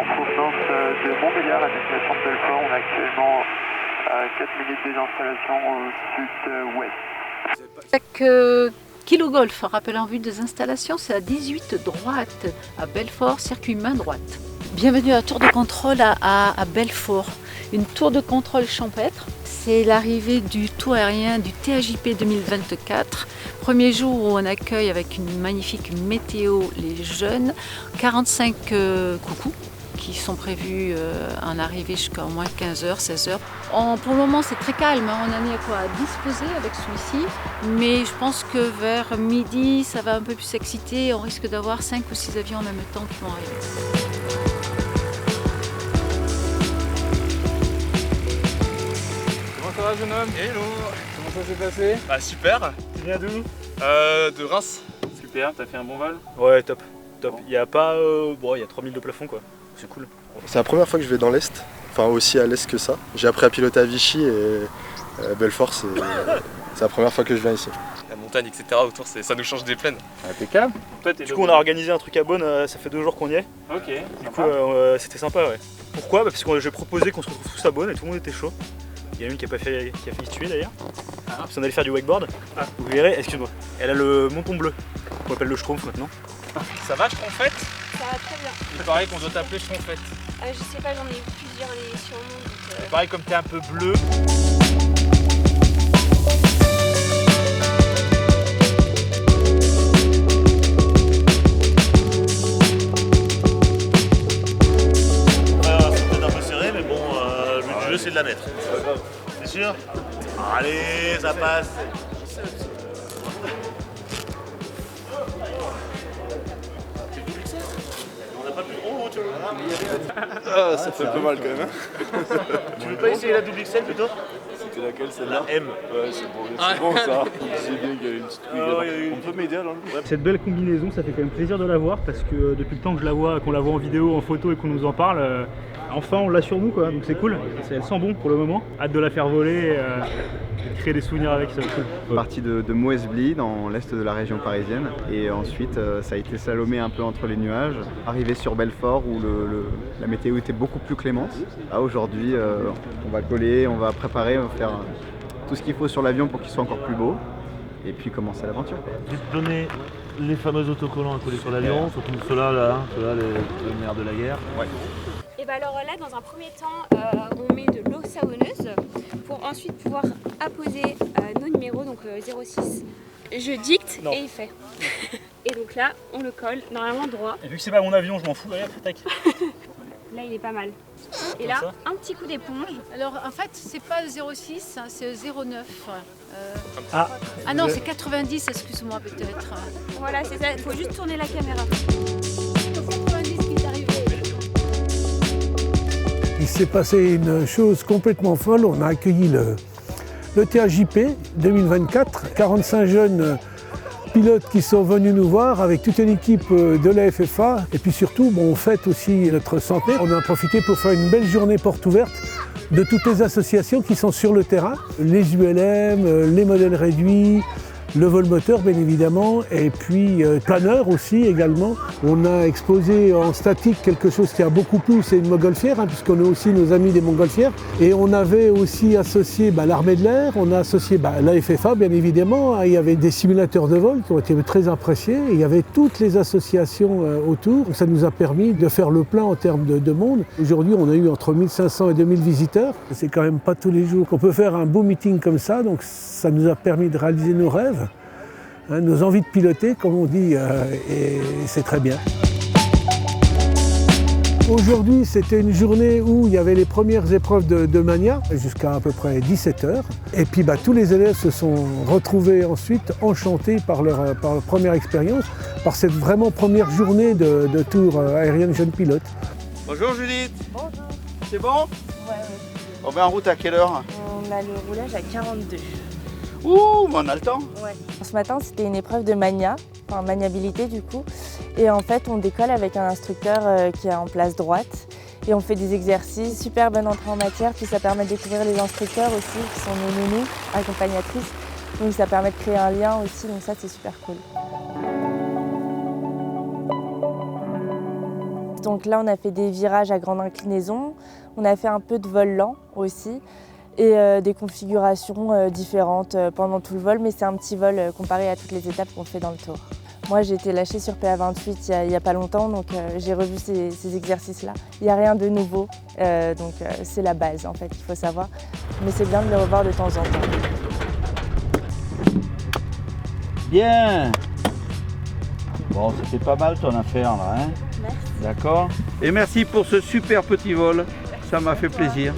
en provenance de Montbéliard à destination de Belfort. On a actuellement 4 minutes des installations au sud-ouest. Chaque kilo-golf, rappel en vue des installations, c'est à 18 droite, à Belfort, circuit main droite. Bienvenue à Tour de contrôle à Belfort, une tour de contrôle champêtre. C'est l'arrivée du tour aérien du TAJP 2024. Premier jour où on accueille avec une magnifique météo les jeunes, 45 coucous qui sont prévus en arrivée jusqu'à au moins 15h, 16h. Pour le moment, c'est très calme, on en est à disposer avec celui-ci, mais je pense que vers midi, ça va un peu plus s'exciter, on risque d'avoir 5 ou 6 avions en même temps qui vont arriver. Comment ça va, jeune homme? Hello. Comment ça s'est passé? Bah super. Tu viens d'où? De Reims. Super, t'as fait un bon vol? Ouais, top. Top. Bon. Il y a pas... bon, il y a 3000 de plafond, quoi. C'est cool. C'est la première fois que je vais dans l'Est, enfin aussi à l'Est que ça. J'ai appris à piloter à Vichy et Belfort, c'est la première fois que je viens ici. La montagne, etc. autour, ça nous change des plaines. Impeccable. Du coup, on a organisé un truc à Beaune, ça fait 2 jours qu'on y est. Ok. Du coup, c'était sympa, ouais. Pourquoi? Parce que j'ai proposé qu'on se retrouve tous à Beaune et tout le monde était chaud. Il y en a une qui a failli se tuer d'ailleurs. Parce qu'on allait faire du wakeboard. Vous verrez, excuse-moi, elle a le menton bleu, qu'on appelle le Schtroumpf maintenant. Ça va, Schtroumpfette? Ça va très bien. Il paraît qu'on doit t'appeler Schtroumpfette. Je sais pas, j'en ai eu plusieurs les surnoms. Donc, Pareil, comme t'es un peu bleu. C'est peut-être un peu serré, mais bon, le but du jeu c'est de la mettre. C'est sûr? Allez, ça passe. On n'a pas plus gros, tu vois. Ah, ça fait un peu mal quand même. Tu veux pas essayer la double XL plutôt? C'était laquelle celle-là? M. Ouais, c'est bon ça. Je sais bien qu'il y a une petite truc. On peut m'aider alors? Cette belle combinaison, ça fait quand même plaisir de la voir parce que depuis le temps que je la vois, qu'on la voit en vidéo, en photo et qu'on nous en parle, enfin on l'a sur nous quoi, donc c'est cool. Elle sent bon pour le moment. Hâte de la faire voler et de créer des souvenirs avec, ça va être cool. Parti de Moesbly dans l'est de la région parisienne et ensuite ça a été salomé un peu entre les nuages. Arrivé sur Belfort où la météo était beaucoup plus clémente. Aujourd'hui on va coller, on va préparer, on va faire tout ce qu'il faut sur l'avion pour qu'il soit encore plus beau et puis commencer l'aventure. Je vais te donner les fameux autocollants à coller sur l'avion, surtout ceux-là, ceux-là les nerfs de la guerre. Ouais. Et bah alors là, dans un premier temps, on met de l'eau savonneuse pour ensuite pouvoir apposer nos numéros, donc 06. Je dicte et il fait. Et donc là, on le colle normalement droit. Et vu que c'est pas mon avion, je m'en fous, regarde, tac. Là, il est pas mal. Et là, un petit coup d'éponge. Alors en fait, c'est pas 06, hein, c'est 09. Ah non, c'est 90, excuse-moi peut-être. Voilà, c'est ça. Il faut juste tourner la caméra. 90 qui est arrivé. Il s'est passé une chose complètement folle. On a accueilli le TAJP 2024, 45 jeunes pilotes qui sont venus nous voir avec toute une équipe de la FFA. Et puis surtout, on fête aussi notre santé. On a profité pour faire une belle journée porte ouverte de toutes les associations qui sont sur le terrain. Les ULM, les modèles réduits, le vol moteur bien évidemment, et puis planeur aussi également. On a exposé en statique quelque chose qui a beaucoup plu, c'est une montgolfière, puisqu'on a aussi nos amis des montgolfières. Et on avait aussi associé l'armée de l'air, on a associé la FFA bien évidemment, il y avait des simulateurs de vol qui ont été très appréciés, et il y avait toutes les associations autour. Donc ça nous a permis de faire le plein en termes de monde. Aujourd'hui on a eu entre 1500 et 2000 visiteurs. C'est quand même pas tous les jours qu'on peut faire un beau meeting comme ça, donc ça nous a permis de réaliser nos rêves. Nos envies de piloter, comme on dit, et c'est très bien. Aujourd'hui, c'était une journée où il y avait les premières épreuves de Mania, jusqu'à peu près 17h. Et puis tous les élèves se sont retrouvés ensuite enchantés par leur première expérience, par cette vraiment première journée de tour aérienne jeune pilote. Bonjour Judith. Bonjour. C'est bon? Ouais. On va en route à quelle heure? On a le roulage à 42. Ouh, mais on a le temps. Ouais. Ce matin, c'était une épreuve de mania, enfin maniabilité du coup. Et en fait, on décolle avec un instructeur qui est en place droite. Et on fait des exercices, super bonne entrée en matière. Puis ça permet de découvrir les instructeurs aussi, qui sont nos nounous, accompagnatrices. Donc ça permet de créer un lien aussi, donc ça c'est super cool. Donc là, on a fait des virages à grande inclinaison, on a fait un peu de vol lent aussi et des configurations différentes pendant tout le vol, mais c'est un petit vol comparé à toutes les étapes qu'on fait dans le Tour. Moi, j'ai été lâchée sur PA28 il n'y a pas longtemps, donc j'ai revu ces exercices-là. Il n'y a rien de nouveau, donc c'est la base en fait, il faut savoir. Mais c'est bien de le revoir de temps en temps. Bien. Bon, c'était pas mal ton affaire là, hein? Merci. D'accord. Et merci pour ce super petit vol, ça m'a fait plaisir.